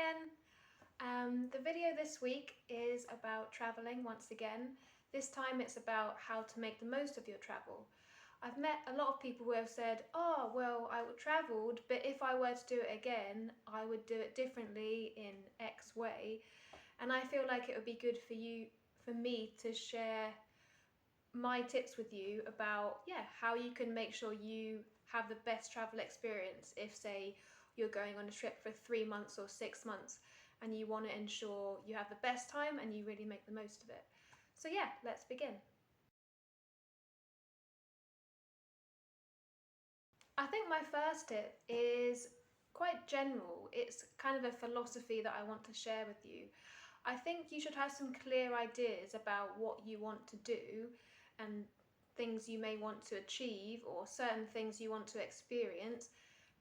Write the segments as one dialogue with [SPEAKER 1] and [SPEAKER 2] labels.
[SPEAKER 1] again. The video this week is about travelling once again. This time it's about how to make the most of your travel. I've met a lot of people who have said, oh, well, I travelled, but if I were to do it again, I would do it differently in X way. And I feel like it would be good for me to share my tips with you about how you can make sure you have the best travel experience if, say, you're going on a trip for 3 months or 6 months and you want to ensure you have the best time and you really make the most of it. So let's begin. I think my first tip is quite general. It's kind of a philosophy that I want to share with you. I think you should have some clear ideas about what you want to do and things you may want to achieve or certain things you want to experience.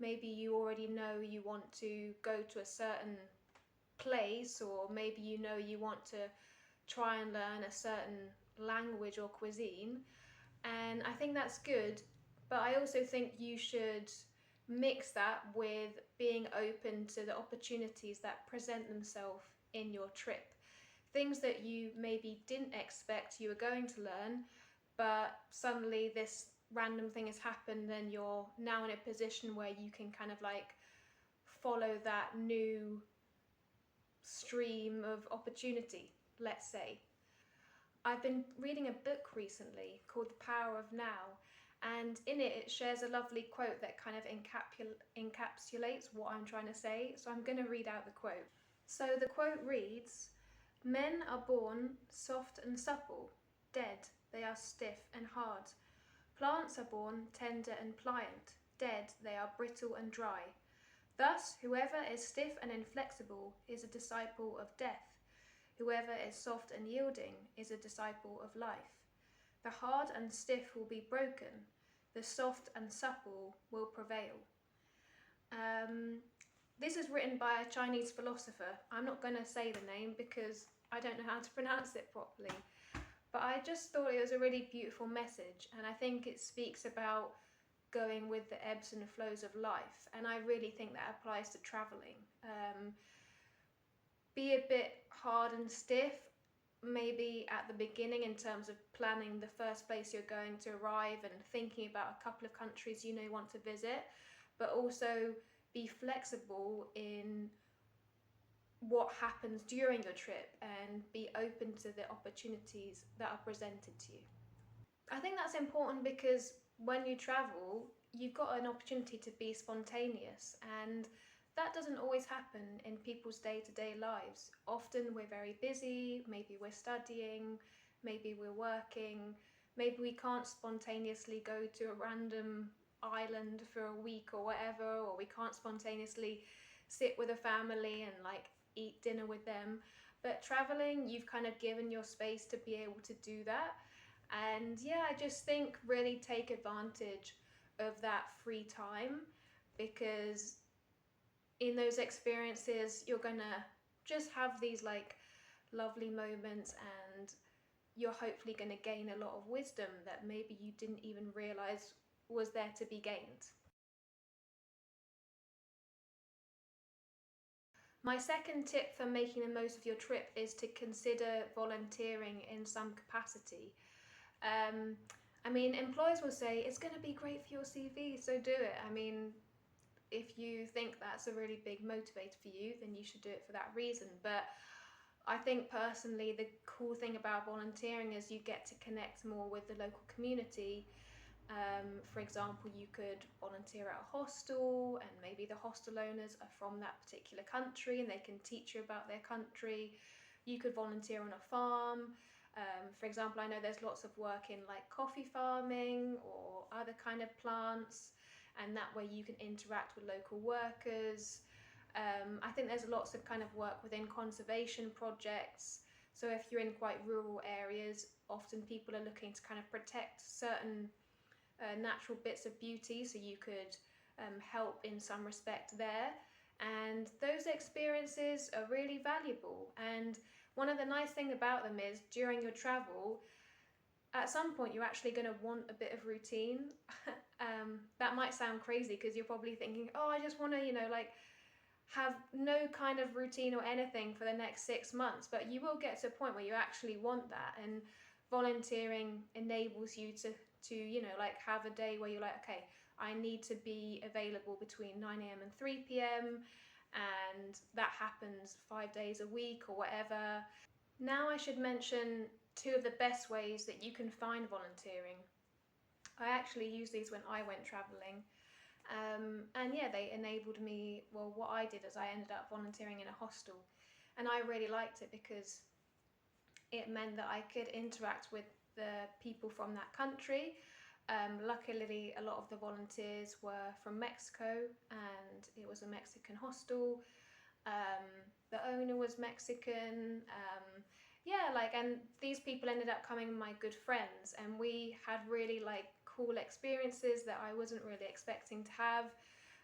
[SPEAKER 1] Maybe you already know you want to go to a certain place, or maybe you know you want to try and learn a certain language or cuisine, and I think that's good, but I also think you should mix that with being open to the opportunities that present themselves in your trip. Things that you maybe didn't expect you were going to learn, but suddenly this random thing has happened and you're now in a position where you can kind of like follow that new stream of opportunity, let's say. I've been reading a book recently called The Power of Now, and in it shares a lovely quote that kind of encapsulates what I'm trying to say. So I'm going to read out the quote. So the quote reads, "Men are born soft and supple, dead they are stiff and hard. Plants are born tender and pliant, dead they are brittle and dry. Thus, whoever is stiff and inflexible is a disciple of death. Whoever is soft and yielding is a disciple of life. The hard and stiff will be broken, the soft and supple will prevail." This is written by a Chinese philosopher. I'm not going to say the name because I don't know how to pronounce it properly. But I just thought it was a really beautiful message, and I think it speaks about going with the ebbs and flows of life, and I really think that applies to travelling. Be a bit hard and stiff, maybe at the beginning in terms of planning the first place you're going to arrive and thinking about a couple of countries you want to visit, but also be flexible in what happens during your trip and be open to the opportunities that are presented to you. I think that's important because when you travel, you've got an opportunity to be spontaneous, and that doesn't always happen in people's day-to-day lives. Often we're very busy, maybe we're studying, maybe we're working, maybe we can't spontaneously go to a random island for a week or whatever, or we can't spontaneously sit with a family and like eat dinner with them. But traveling, you've kind of given your space to be able to do that. And I just think really take advantage of that free time, because in those experiences you're gonna just have these like lovely moments, and you're hopefully gonna gain a lot of wisdom that maybe you didn't even realize was there to be gained. My second tip for making the most of your trip is to consider volunteering in some capacity. Employers will say it's going to be great for your CV, so do it. If you think that's a really big motivator for you, then you should do it for that reason. But I think personally, the cool thing about volunteering is you get to connect more with the local community. For example, you could volunteer at a hostel, and maybe the hostel owners are from that particular country and they can teach you about their country. You could volunteer on a farm. For example, I know there's lots of work in like coffee farming or other kind of plants, and that way you can interact with local workers. I think there's lots of kind of work within conservation projects. So if you're in quite rural areas, often people are looking to kind of protect certain natural bits of beauty, so you could help in some respect there. And those experiences are really valuable, and one of the nice things about them is during your travel, at some point you're actually going to want a bit of routine. That might sound crazy because you're probably thinking, oh, I just want to have no kind of routine or anything for the next 6 months, but you will get to a point where you actually want that, and volunteering enables you to like have a day where you're like, okay, I need to be available between 9 a.m. and 3 p.m. and that happens 5 days a week or whatever. Now I should mention two of the best ways that you can find volunteering. I actually used these when I went travelling. And yeah, they enabled me. Well, what I did is I ended up volunteering in a hostel, and I really liked it because it meant that I could interact with the people from that country. Luckily, a lot of the volunteers were from Mexico, and it was a Mexican hostel. Um, the owner was Mexican. Yeah, like, and these people ended up becoming my good friends, and we had really like cool experiences that I wasn't really expecting to have.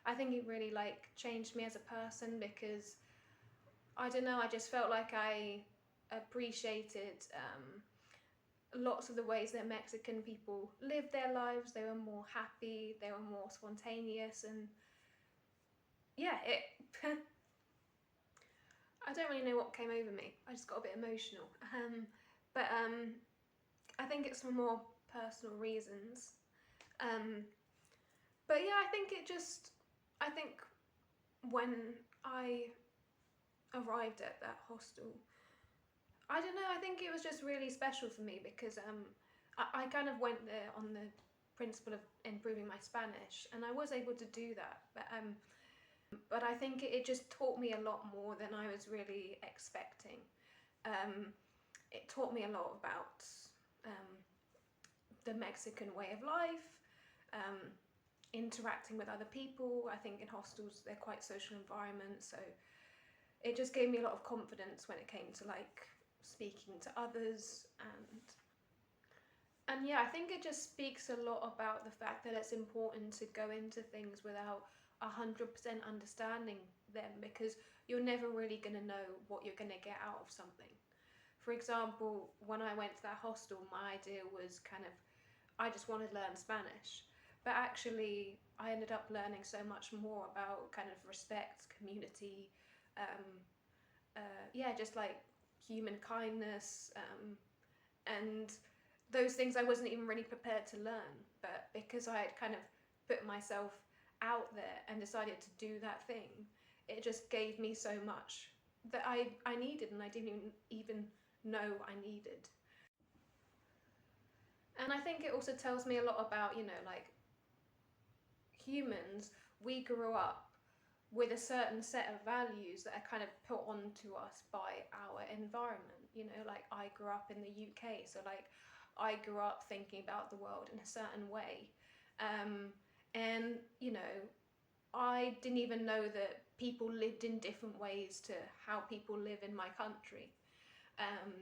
[SPEAKER 1] I think it really like changed me as a person because I don't know, I just felt like I appreciated lots of the ways that Mexican people lived their lives. They were more happy, they were more spontaneous, and yeah, it. I don't really know what came over me. I just got a bit emotional. But I think it's for more personal reasons. Um, but yeah, I think when I arrived at that hostel, I don't know, I think it was just really special for me because I kind of went there on the principle of improving my Spanish, and I was able to do that. But I think it just taught me a lot more than I was really expecting. It taught me a lot about um, the Mexican way of life, um, interacting with other people. I think in hostels they're quite social environments, so it just gave me a lot of confidence when it came to like speaking to others, and yeah, I think it just speaks a lot about the fact that it's important to go into things without 100% understanding them, because you're never really going to know what you're going to get out of something. For example, when I went to that hostel, my idea was kind of, I just wanted to learn Spanish. But actually, I ended up learning so much more about kind of respect, community, um, yeah, just like human kindness, and those things I wasn't even really prepared to learn. But because I had kind of put myself out there and decided to do that thing, it just gave me so much that I needed, and I didn't even know I needed. And I think it also tells me a lot about, like humans, we grew up with a certain set of values that are kind of put onto us by our environment. Like I grew up in the UK, so like I grew up thinking about the world in a certain way. And I didn't even know that people lived in different ways to how people live in my country. Um,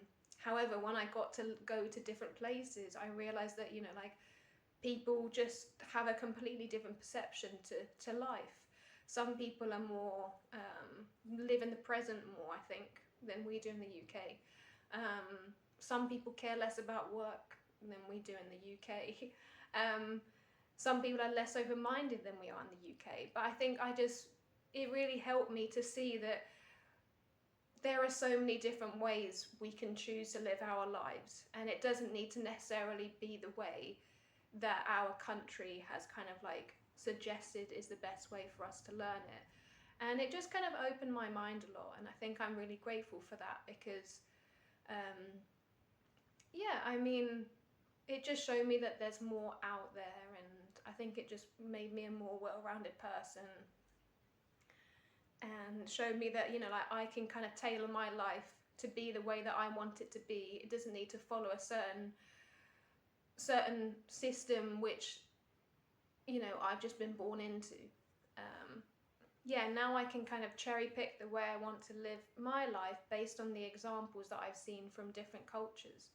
[SPEAKER 1] However, when I got to go to different places, I realized that, like people just have a completely different perception to life. Some people are more, live in the present more, I think, than we do in the UK. Some people care less about work than we do in the UK. Some people are less open-minded than we are in the UK. But I think it really helped me to see that there are so many different ways we can choose to live our lives, and it doesn't need to necessarily be the way that our country has kind of like suggested is the best way for us to learn it. And it just kind of opened my mind a lot, and I think I'm really grateful for that because yeah, I mean, it just showed me that there's more out there, and I think it just made me a more well-rounded person and showed me that, like I can kind of tailor my life to be the way that I want it to be. It doesn't need to follow a certain system which I've just been born into. Yeah, now I can kind of cherry pick the way I want to live my life based on the examples that I've seen from different cultures.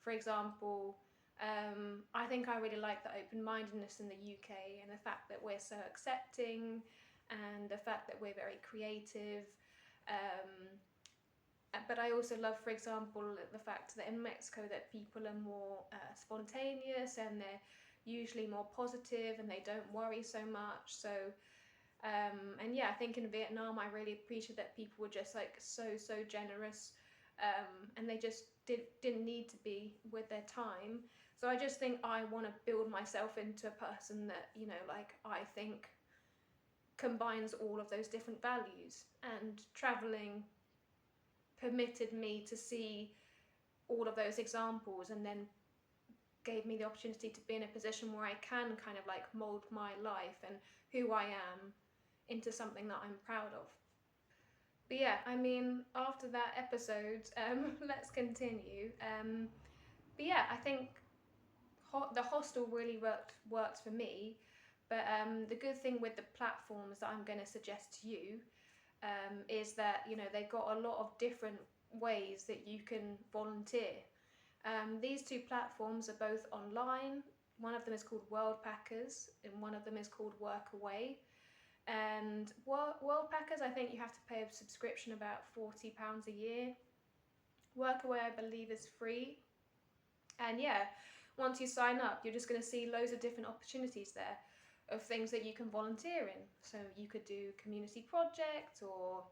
[SPEAKER 1] For example, I think I really like the open-mindedness in the UK and the fact that we're so accepting and the fact that we're very creative. But I also love, for example, the fact that in Mexico that people are more spontaneous, and they're usually more positive and they don't worry so much. So And yeah, I think in Vietnam, I really appreciate that people were just like so generous, and they just didn't need to be with their time. So I just think I want to build myself into a person that, you know, like I think combines all of those different values. And traveling permitted me to see all of those examples, and then gave me the opportunity to be in a position where I can kind of like mold my life and who I am into something that I'm proud of. But yeah, I mean, after that episode, let's continue. But yeah, I think the hostel really worked for me. But the good thing with the platforms that I'm going to suggest to you is that, you know, they've got a lot of different ways that you can volunteer. These two platforms are both online. One of them is called Worldpackers, and one of them is called Workaway. And Worldpackers, I think you have to pay a subscription about £40 a year. Workaway, I believe, is free. And yeah, once you sign up, you're just going to see loads of different opportunities there of things that you can volunteer in. So you could do community projects, or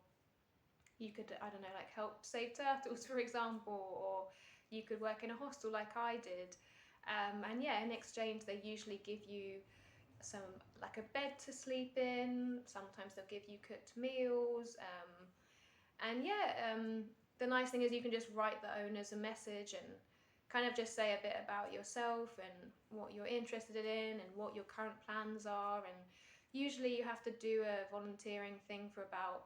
[SPEAKER 1] you could, I don't know, like help save turtles, for example, or you could work in a hostel like I did. And yeah, in exchange, they usually give you some, like a bed to sleep in. Sometimes they'll give you cooked meals. And yeah, the nice thing is you can just write the owners a message and kind of just say a bit about yourself and what you're interested in and what your current plans are. And usually you have to do a volunteering thing for about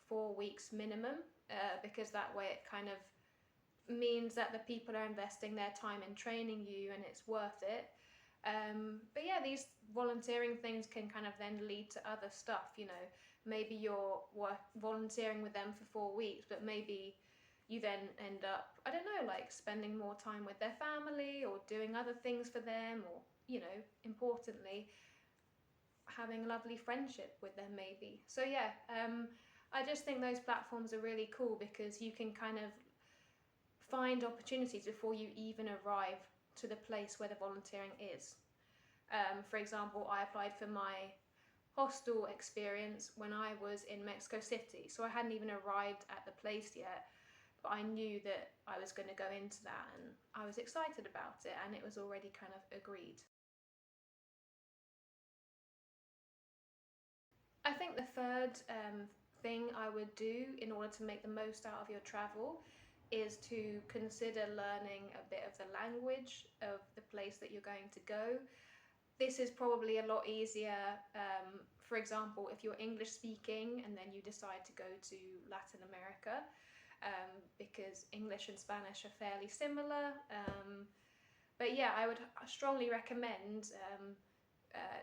[SPEAKER 1] 4 weeks minimum, because that way it kind of means that the people are investing their time in training you and it's worth it. But yeah, these volunteering things can kind of then lead to other stuff. You know, maybe you're volunteering with them for 4 weeks, but maybe you then end up, I don't know, like spending more time with their family or doing other things for them, or, you know, importantly, having a lovely friendship with them maybe. So yeah, I just think those platforms are really cool because you can kind of find opportunities before you even arrive to the place where the volunteering is. For example, I applied for my hostel experience when I was in Mexico City, so I hadn't even arrived at the place yet, but I knew that I was going to go into that, and I was excited about it, and it was already kind of agreed. I think the third thing I would do in order to make the most out of your travel is to consider learning a bit of the language of the place that you're going to go. This is probably a lot easier, for example, if you're English speaking and then you decide to go to Latin America, because English and Spanish are fairly similar. But yeah, I would strongly recommend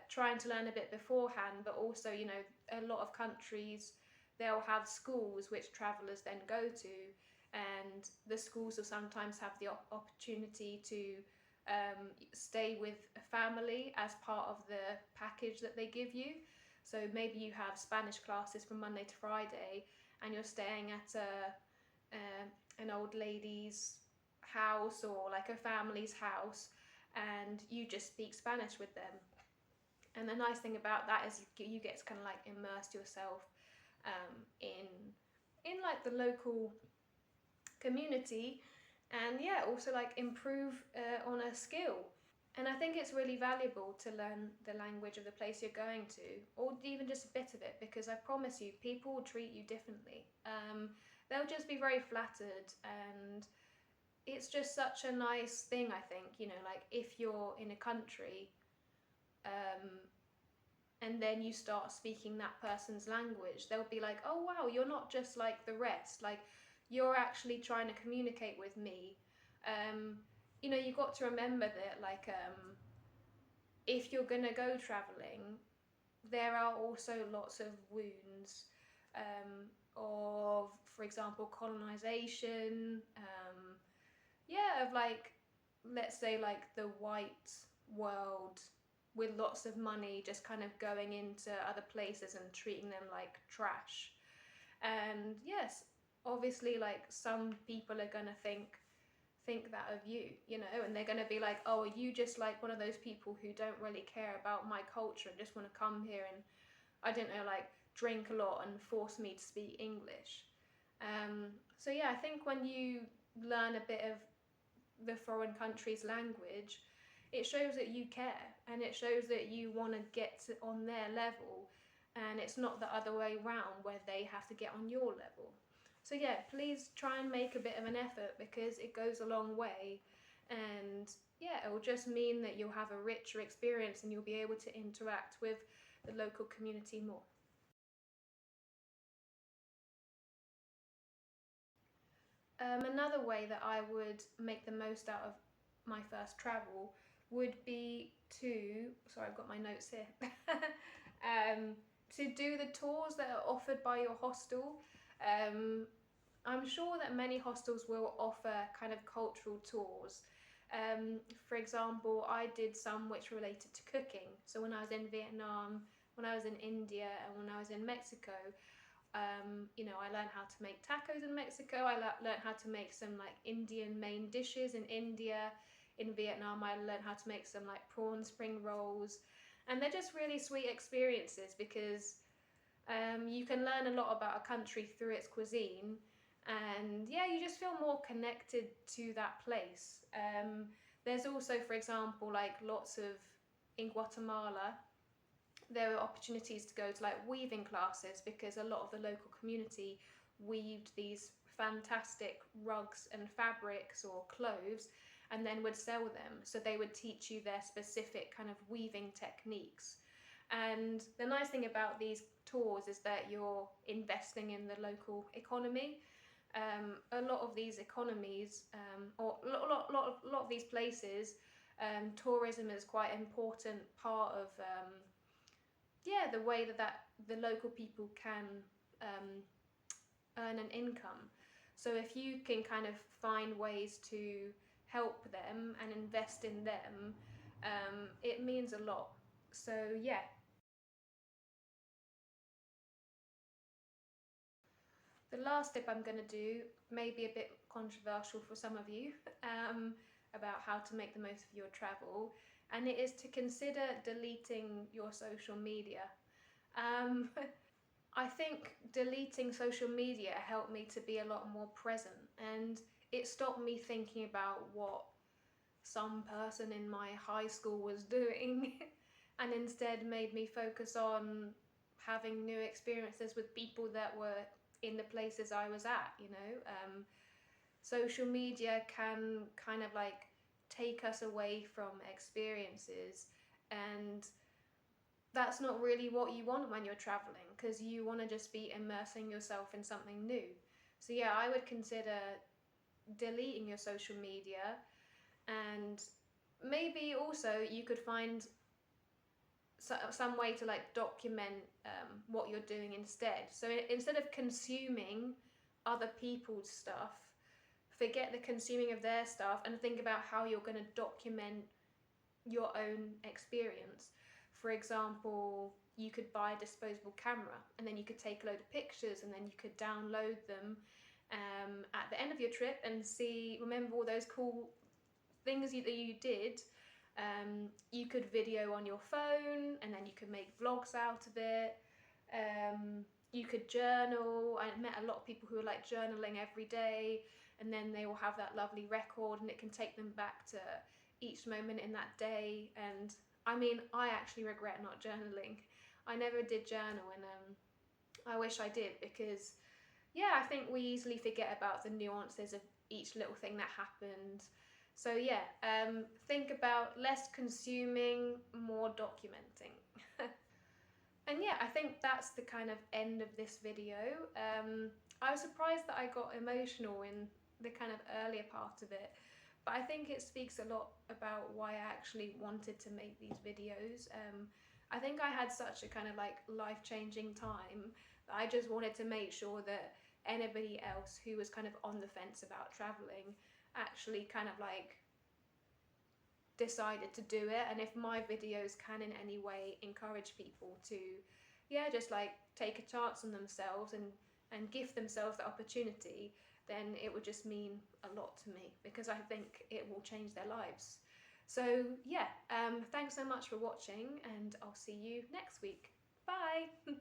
[SPEAKER 1] trying to learn a bit beforehand, but also, you know, a lot of countries, they'll have schools which travelers then go to, and the schools will sometimes have the opportunity to stay with a family as part of the package that they give you. So maybe you have Spanish classes from Monday to Friday, and you're staying at an old lady's house or like a family's house, and you just speak Spanish with them. And the nice thing about that is you get to kind of like immerse yourself in like the local community, and yeah, also like improve on a skill. And I think it's really valuable to learn the language of the place you're going to, or even just a bit of it, because I promise you, people will treat you differently. They'll just be very flattered, and it's just such a nice thing, I think, you know, like if you're in a country um, and then you start speaking that person's language, they'll be like, oh wow, you're not just like the rest, like you're actually trying to communicate with me. You know, you've got to remember that, like, if you're gonna go traveling, there are also lots of wounds of, for example, colonization, yeah, of like, let's say, like the white world with lots of money just kind of going into other places and treating them like trash. And yes, obviously, like some people are gonna think that of you, you know, and they're gonna be like, oh, are you just like one of those people who don't really care about my culture and just want to come here and, I don't know, like drink a lot and force me to speak English. So yeah, I think when you learn a bit of the foreign country's language, it shows that you care, and it shows that you want to get on their level, and it's not the other way round where they have to get on your level. So yeah, please try and make a bit of an effort, because it goes a long way, and yeah, it will just mean that you'll have a richer experience and you'll be able to interact with the local community more. Another way that I would make the most out of my first travel would be to, sorry, I've got my notes here, to do the tours that are offered by your hostel. Um, I'm sure that many hostels will offer kind of cultural tours. For example, I did some which related to cooking. So when I was in Vietnam, when I was in India, and when I was in Mexico, I learned how to make tacos in Mexico. I learned how to make some like Indian main dishes in India. In Vietnam, I learned how to make some like prawn spring rolls. And they're just really sweet experiences, because you can learn a lot about a country through its cuisine. And yeah, you just feel more connected to that place. There's also, for example, like lots of, in Guatemala, there were opportunities to go to like weaving classes, because a lot of the local community weaved these fantastic rugs and fabrics or clothes, and then would sell them. So they would teach you their specific kind of weaving techniques. And the nice thing about these tours is that you're investing in the local economy. A lot of these economies, or a lot of these places, tourism is quite an important part of yeah, the way that the local people can um, earn an income. So if you can kind of find ways to help them and invest in them, it means a lot. So yeah. The last tip I'm going to do may be a bit controversial for some of you, about how to make the most of your travel, and it is to consider deleting your social media. Um, I think deleting social media helped me to be a lot more present, and it stopped me thinking about what some person in my high school was doing and instead made me focus on having new experiences with people that were in the places I was at, Social media can kind of like take us away from experiences, and that's not really what you want when you're traveling, because you want to just be immersing yourself in something new. So yeah, I would consider deleting your social media, and maybe also you could find some way to like document what you're doing instead. So instead of consuming other people's stuff, forget the consuming of their stuff and think about how you're going to document your own experience. For example, you could buy a disposable camera, and then you could take a load of pictures, and then you could download them at the end of your trip and remember all those cool things that you did. You could video on your phone, and then you could make vlogs out of it. You could journal. I met a lot of people who are like journaling every day, and then they will have that lovely record, and it can take them back to each moment in that day. And I mean, I actually regret not journaling. I never did journal, and I wish I did, because yeah, I think we easily forget about the nuances of each little thing that happened. So yeah, think about less consuming, more documenting. And yeah, I think that's the kind of end of this video. I was surprised that I got emotional in the kind of earlier part of it, but I think it speaks a lot about why I actually wanted to make these videos. I think I had such a kind of like life-changing time that I just wanted to make sure that anybody else who was kind of on the fence about traveling actually kind of like decided to do it. And if my videos can in any way encourage people to yeah, just like take a chance on themselves and give themselves the opportunity, then it would just mean a lot to me, because I think it will change their lives. So yeah, thanks so much for watching, and I'll see you next week. Bye.